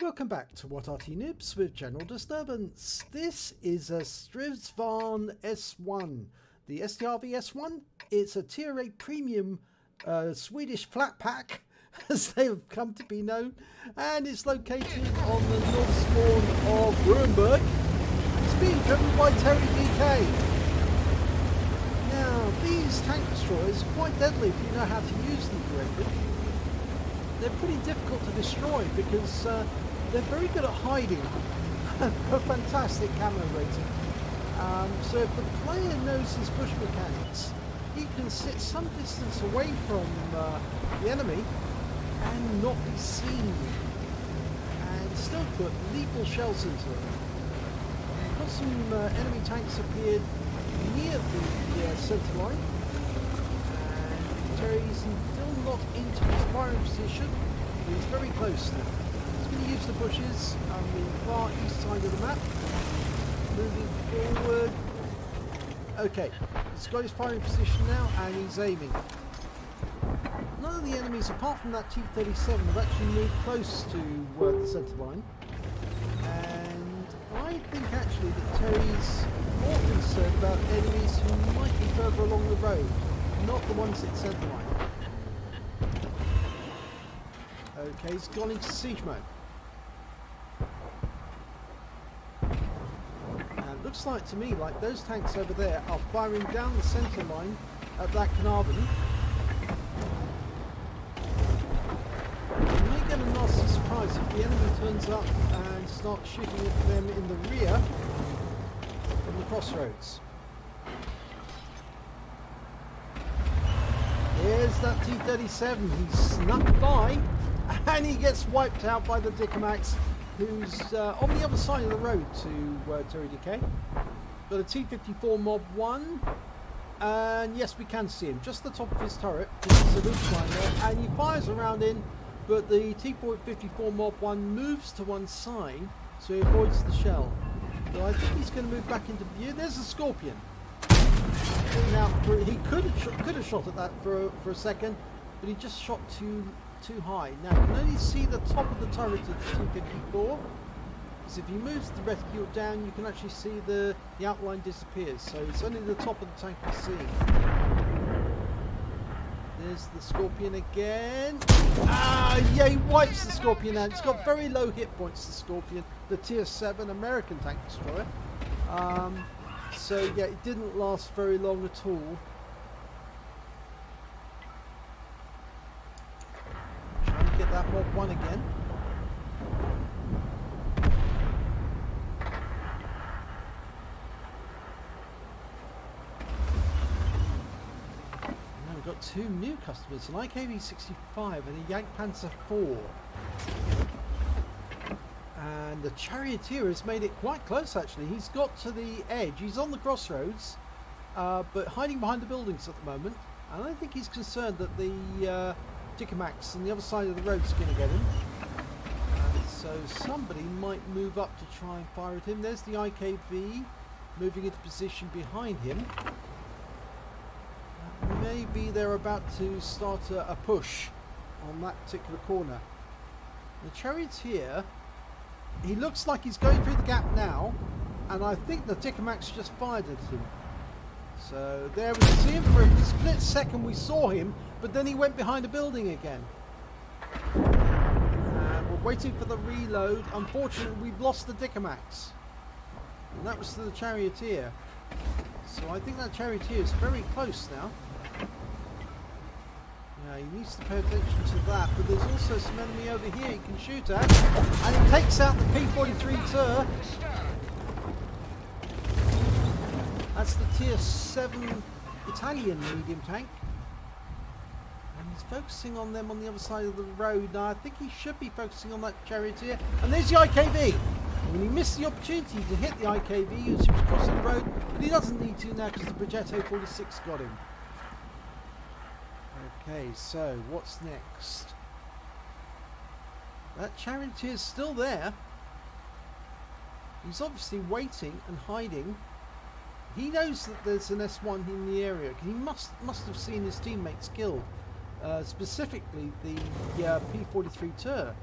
Welcome back to What Arty Noobs with General Disturbance. This is a Strv S1. The Strv S1, it's a Tier 8 premium Swedish flat pack, as they have come to be known, and it's located on the north spawn of Ruinberg. It's being driven by TerryDK. Now, these tank destroyers are quite deadly if you know how to use them correctly. They're pretty difficult to destroy because they're very good at hiding. A fantastic camo rating. So if the player knows his push mechanics, he can sit some distance away from the enemy and not be seen, and still put lethal shells into it. Got some enemy tanks appeared near the centre line, and Terry's still not into his firing position, but he's very close now. He's going to use the bushes on the far east side of the map. Moving forward. Okay, he's got his firing position now and he's aiming. None of the enemies, apart from that T-37, have actually moved close to the centre line. And I think actually that Terry's more concerned about enemies who might be further along the road, not the ones at the centre line. Okay, he's gone into siege mode. Looks like to me like those tanks over there are firing down the centre line at that Kolobanov. You may get a nasty surprise if the enemy turns up and starts shooting at them in the rear from the crossroads. Here's that T-37. He's snuck by and he gets wiped out by the Dickomax, who's on the other side of the road to TerryDK. Got a T-54 Mob 1, and yes, we can see him, just the top of his turret, there's a loop line there, and he fires around in, but the T-54 Mob 1 moves to one side, so he avoids the shell. So I think he's going to move back into view. There's a Scorpion. Now, he could have shot at that for a second, but he just shot too high. Now you can only see the top of the turret of the T-54, because if he moves the reticule down you can actually see the outline disappears, so it's only the top of the tank you see. There's the Scorpion again. Yeah, he wipes the Scorpion out. It's got very low hit points, the Scorpion, the Tier 7 American tank destroyer. So yeah, it didn't last very long at all. Get that Mob 1 again. Now we've got two new customers, an IKV-65 and a Jagdpanzer 4. And the Charioteer has made it quite close actually. He's got to the edge, he's on the crossroads, but hiding behind the buildings at the moment. I don't think he's concerned that the Dickomax on the other side of the road is going to get him, so somebody might move up to try and fire at him. There's the IKV moving into position behind him. Maybe they're about to start a push on that particular corner. The Charioteer, he looks like he's going through the gap now, and I think the Dickomax just fired at him. So there we can see him for a split second. We saw him, but then he went behind a building again. And we're waiting for the reload. Unfortunately, we've lost the Dickomax, and that was to the Charioteer. So I think that Charioteer is very close now. Yeah, he needs to pay attention to that. But there's also some enemy over here he can shoot at, and he takes out the P-43 Ter. That's the Tier 7 Italian medium tank. And he's focusing on them on the other side of the road. Now I think he should be focusing on that Charioteer. And there's the IKV. I mean, he missed the opportunity to hit the IKV as he was crossing the road, but he doesn't need to now because the Progetto 46 got him. Okay, so what's next? That Charioteer's still there. He's obviously waiting and hiding. He knows that there's an S1 in the area. He must have seen his teammates killed, specifically the P-43 Ter.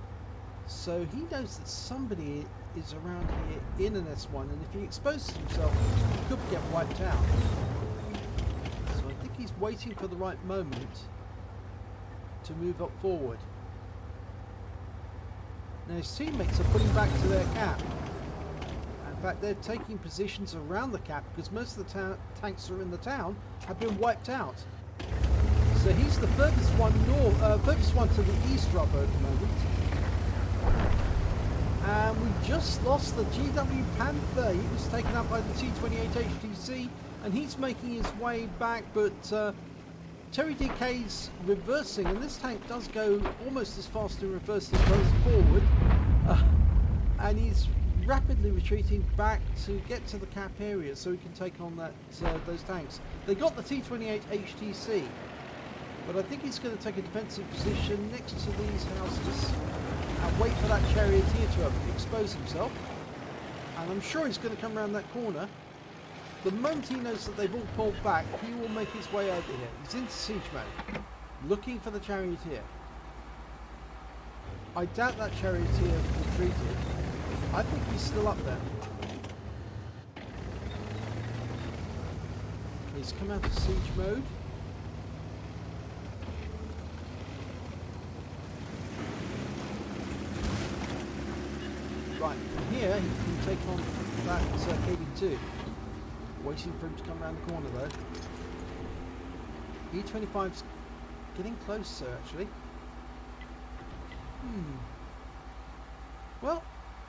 So he knows that somebody is around here in an S1, and if he exposes himself, he could get wiped out. So I think he's waiting for the right moment to move up forward. Now his teammates are pulling back to their cap. In fact, they're taking positions around the cap because most of the tanks that are in the town have been wiped out. So he's the furthest one to the east rubber at the moment. And we just lost the GW Panther. He was taken up by the T28 HTC, and he's making his way back, but TerryDK's reversing, and this tank does go almost as fast in reverse as it goes forward, and he's rapidly retreating back to get to the cap area so he can take on those tanks. They got the T28 HTC, but I think he's going to take a defensive position next to these houses and wait for that charioteer to expose himself. And I'm sure he's going to come around that corner. The moment he knows that they've all pulled back, he will make his way over here. He's into siege mode, looking for the charioteer. I doubt that charioteer retreated. I think he's still up there. Okay, he's come out of siege mode. Right, from here he can take on that KV2. Waiting for him to come around the corner though. E25's getting closer actually. Well,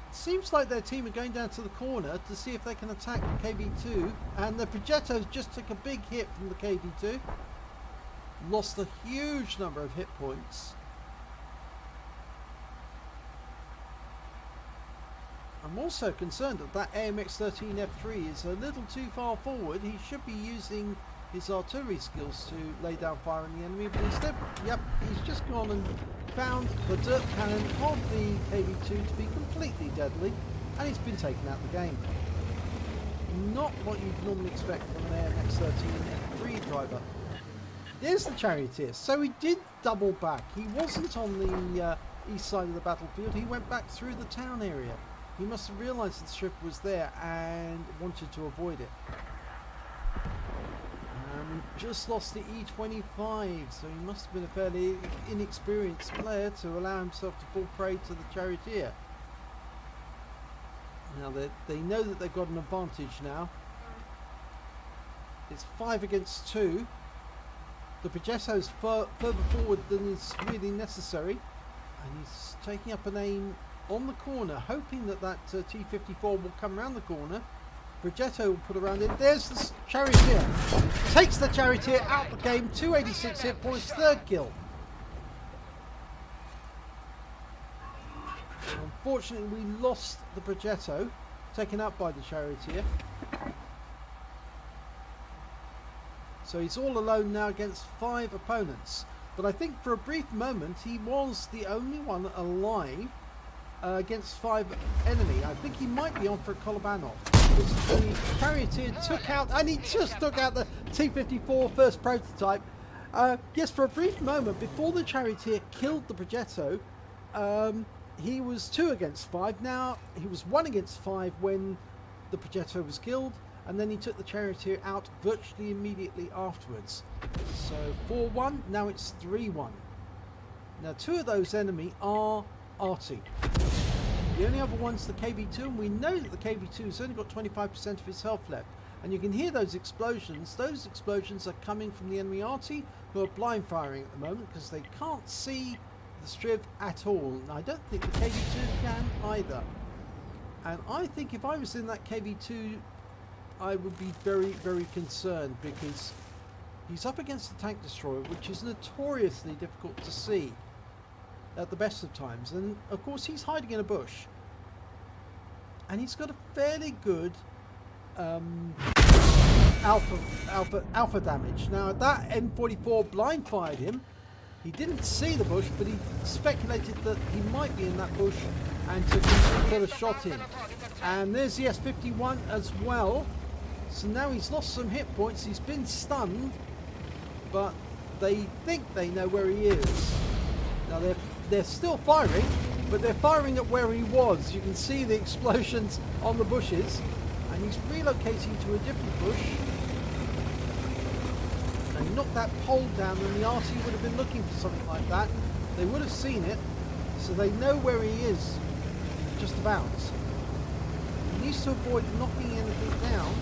it seems like their team are going down to the corner to see if they can attack the KV2, and the Progettos just took a big hit from the KV2. Lost a huge number of hit points. I'm also concerned that that AMX-13F3 is a little too far forward. He should be using his artillery skills to lay down fire on the enemy, but instead, yep, he's just gone and found the dirt cannon of the KV2 to be completely deadly, and he's been taken out of the game. Not what you'd normally expect from an AMX-13F3 driver. There's the charioteer. So he did double back. He wasn't on the east side of the battlefield. He went back through the town area. He must have realised that the ship was there and wanted to avoid it. And we've just lost the E25, so he must have been a fairly inexperienced player to allow himself to fall prey to the charioteer. Now they know that they've got an advantage now. It's 5 against 2. The Progetto's further forward than is really necessary, and he's taking up an aim on the corner, hoping that that T-54 will come around the corner. Progetto will put around it. There's the charioteer. Takes the charioteer out the game. 286 hit points, 3rd kill. Unfortunately, we lost the Progetto, taken out by the charioteer. So he's all alone now against 5 opponents. But I think for a brief moment he was the only one alive against 5 enemy. I think he might be on for a Kolobanov. The charioteer took out, and he just took out the T-54 first prototype. Yes, for a brief moment before the charioteer killed the Progetto, he was 2 against 5. Now he was 1 against 5 when the Progetto was killed, and then he took the charioteer out virtually immediately afterwards. So 4-1, now it's 3-1. Now 2 of those enemy are Arty. The only other one's the KV2, and we know that the KV2 has only got 25% of his health left. And you can hear those explosions. Those explosions are coming from the enemy Arty, who are blind firing at the moment because they can't see the Strv at all. And I don't think the KV2 can either. And I think if I was in that KV2, I would be very, very concerned, because he's up against the tank destroyer, which is notoriously difficult to see at the best of times, and of course he's hiding in a bush, and he's got a fairly good alpha damage. Now that M44 blind fired him. He didn't see the bush, but he speculated that he might be in that bush and to put a shot in. And there's the S51 as well. So now he's lost some hit points. He's been stunned, but they think they know where he is. Now they're still firing. but they're firing at where he was. You can see the explosions on the bushes, and he's relocating to a different bush. And he knocked that pole down, and the Arty would have been looking for something like that. They would have seen it, so they know where he is, just about. He needs to avoid knocking anything down.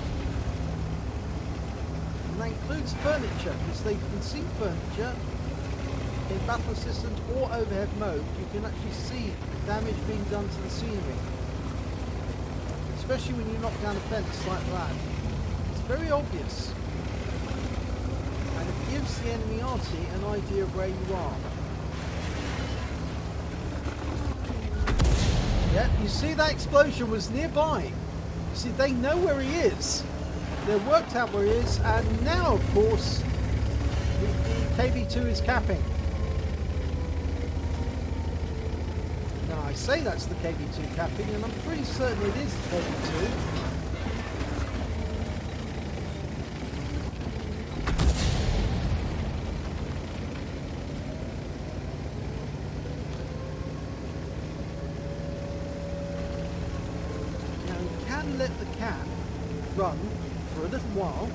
And that includes furniture, because they can see furniture in battle assistant or overhead mode. You can actually see damage being done to the scenery, especially when you knock down a fence like that. It's very obvious, and it gives the enemy Arty an idea of where you are. Yeah, you see that explosion was nearby. You see, they know where he is. They've worked out where he is, and now, of course, the KB2 is capping. Now, I say that's the KB2 capping, and I'm pretty certain it is the KB2. Now, you can let the cap run for a little while,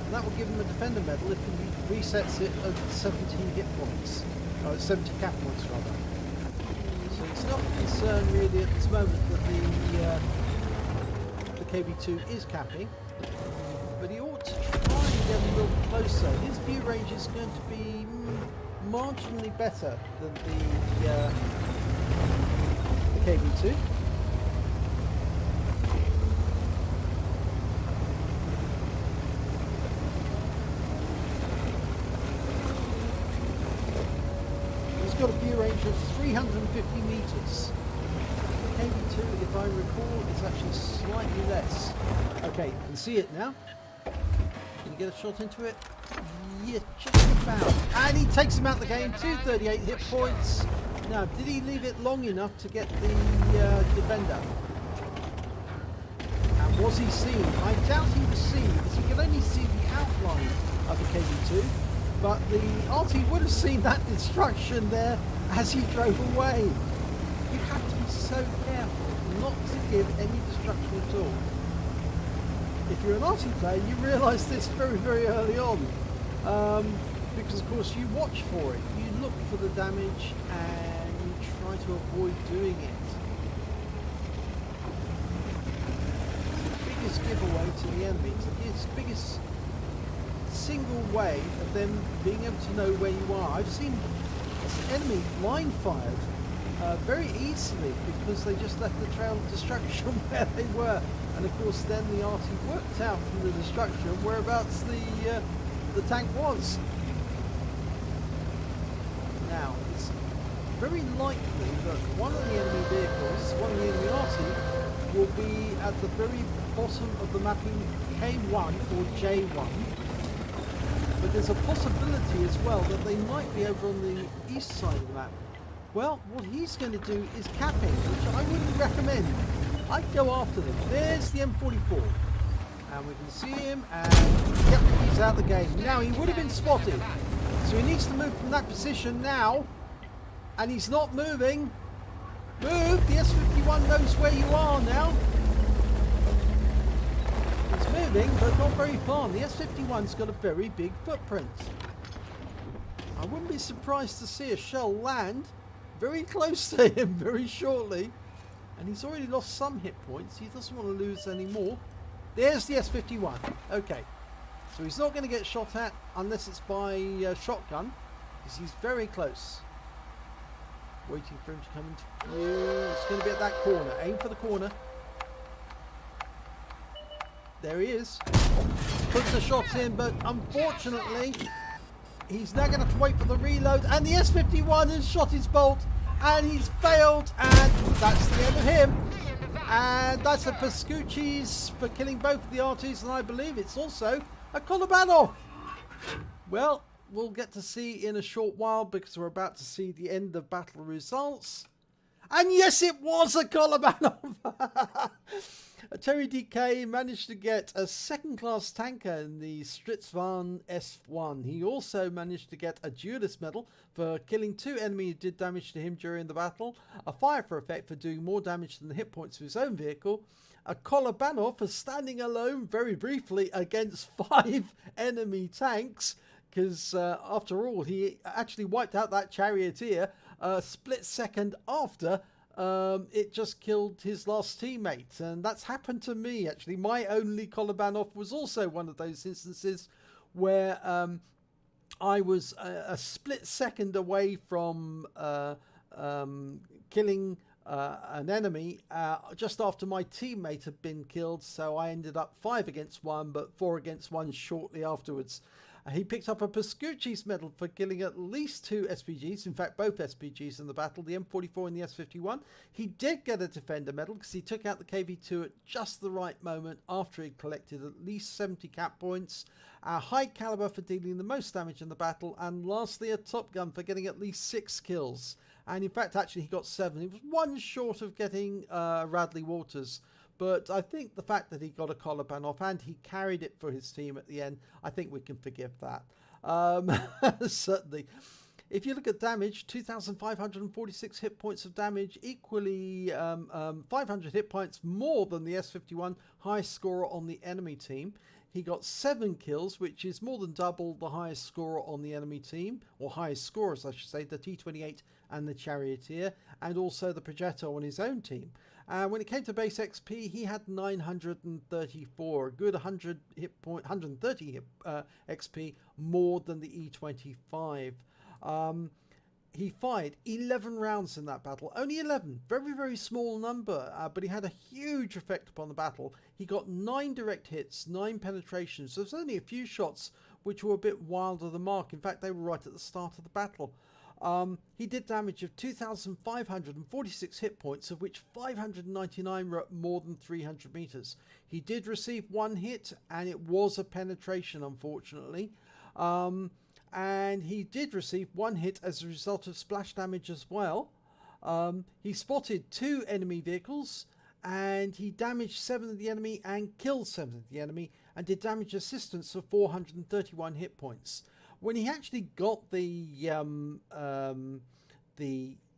and that will give him a defender medal if he resets it at 17 hit points, or 70 cap points rather. So it's not a concern really at this moment that the KB2 is capping, but he ought to try and get a little closer. His view range is going to be marginally better than the KB2. Got a view range of 350 meters. The KB2, if I recall, is actually slightly less. Okay, you can see it now. Can you get a shot into it? Yeah, just about. And he takes him out the game. 238 hit points. Now, did he leave it long enough to get the defender? And was he seen? I doubt he was seen, because you can only see the outline of the KB2. But the Arty would have seen that destruction there as he drove away. You have to be so careful not to give any destruction at all. If you're an Arty player, you realise this very, very early on. Because of course you watch for it. You look for the damage and you try to avoid doing it. It's the biggest giveaway to the enemy. It's the biggest single way of them being able to know where you are. I've seen this enemy blind fired very easily because they just left the trail of destruction where they were, and of course then the Arty worked out from the destruction whereabouts the tank was. Now it's very likely that one of the enemy vehicles, one of the enemy Arty, will be at the very bottom of the mapping K1 or J1. But there's a possibility as well that they might be over on the east side of the map. Well, what he's going to do is capping, which I wouldn't recommend. I'd go after them. There's the M44. And we can see him, and yep, he's out of the game. Now, he would have been spotted. So he needs to move from that position now. And he's not moving. Move! The S51 knows where you are now. It's moving, but not very far. The S51's got a very big footprint. I wouldn't be surprised to see a shell land very close to him very shortly. And he's already lost some hit points. He doesn't want to lose any more. There's the S51. Okay. So he's not going to get shot at unless it's by shotgun, because he's very close. Waiting for him to come into view. It's going to be at that corner. Aim for the corner. There he is. Puts the shots in, but unfortunately, he's now going to have to wait for the reload. And the S51 has shot his bolt, and he's failed, and that's the end of him. And that's a Pascucci's for killing both of the Artys, and I believe it's also a Kolobanov. Well, we'll get to see in a short while, because we're about to see the end of battle results. And yes, it was a Kolobanov. TerryDK managed to get a second-class tanker in the Strv S1. He also managed to get a duelist medal for killing 2 enemies who did damage to him during the battle, a fire for effect for doing more damage than the hit points of his own vehicle, a Kolobanov for standing alone very briefly against 5 enemy tanks, because after all, he actually wiped out that charioteer a split second after it just killed his last teammate. And that's happened to me, actually. My only Kolobanov was also one of those instances where I was a split second away from killing an enemy just after my teammate had been killed, so I ended up 5 against 1 but 4 against 1 shortly afterwards. He picked up a Pascucci's medal for killing at least 2 SPGs, in fact both SPGs in the battle, the M44 and the S51. He did get a Defender medal because he took out the KV2 at just the right moment after he'd collected at least 70 cap points. A High Caliber for dealing the most damage in the battle, and lastly a Top Gun for getting at least 6 kills. And in fact actually he got 7. He was 1 short of getting Radley Walters. But I think the fact that he got a Kolobanov and he carried it for his team at the end, I think we can forgive that. Certainly. If you look at damage, 2,546 hit points of damage, equally 500 hit points more than the S51 highest scorer on the enemy team. He got 7 kills, which is more than double the highest scorer on the enemy team, or highest scorers I should say, the T28 and the Charioteer, and also the Progetto on his own team. When it came to base XP, he had 934, a good 130 hit XP more than the E25. He fired 11 rounds in that battle. Only 11. Very, very small number. But he had a huge effect upon the battle. He got 9 direct hits, 9 penetrations. So there's only a few shots which were a bit wild of the mark. In fact, they were right at the start of the battle. He did damage of 2,546 hit points, of which 599 were at more than 300 meters. He did receive 1 hit, and it was a penetration, unfortunately. And he did receive 1 hit as a result of splash damage as well. He spotted 2 enemy vehicles, and he damaged 7 of the enemy and killed 7 of the enemy, and did damage assistance of 431 hit points. When he actually got the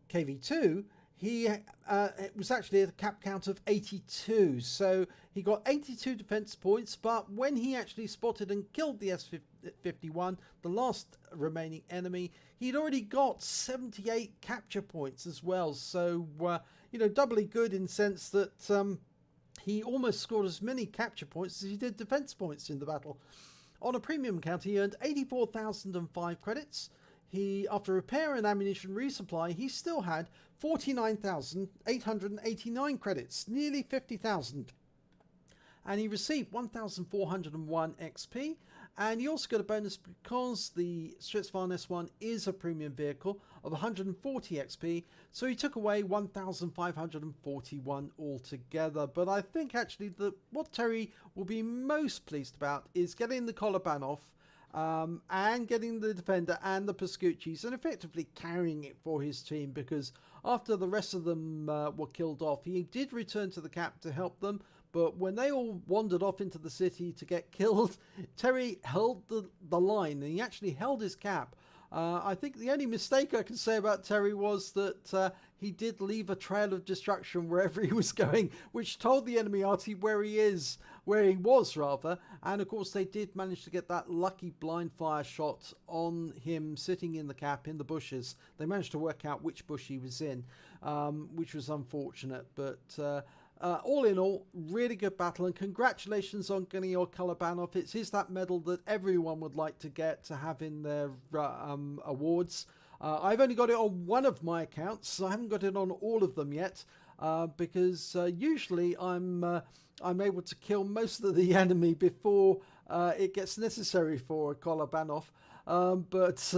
KV2, it was actually a cap count of 82, so he got 82 defense points. But when he actually spotted and killed the S51, the last remaining enemy, he'd already got 78 capture points as well. So you know, doubly good in the sense that he almost scored as many capture points as he did defense points in the battle. On a premium count, he earned 84,005 credits. After repair and ammunition resupply, he still had 49,889 credits, nearly 50,000. And he received 1,401 XP. And he also got a bonus because the Strv S1 is a premium vehicle of 140 XP. So he took away 1,541 altogether. But I think actually what Terry will be most pleased about is getting the Kolobanov, and getting the Defender and the Pascucci's, and effectively carrying it for his team, because after the rest of them were killed off, he did return to the cap to help them. But when they all wandered off into the city to get killed, Terry held the line, and he actually held his cap. I think the only mistake I can say about Terry was that he did leave a trail of destruction wherever he was going, which told the enemy Arty where he was rather. And of course they did manage to get that lucky blind fire shot on him sitting in the cap in the bushes. They managed to work out which bush he was in, which was unfortunate. But all in all, really good battle, and congratulations on getting your Kolobanov. It is that medal that everyone would like to get to have in their awards. I've only got it on one of my accounts, so I haven't got it on all of them yet, because usually I'm able to kill most of the enemy before it gets necessary for a Kolobanov. But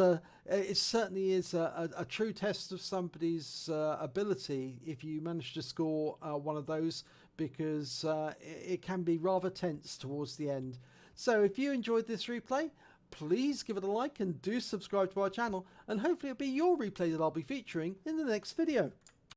it certainly is a true test of somebody's ability if you manage to score one of those, because it can be rather tense towards the end. So if you enjoyed this replay, please give it a like and do subscribe to our channel, and hopefully it'll be your replay that I'll be featuring in the next video.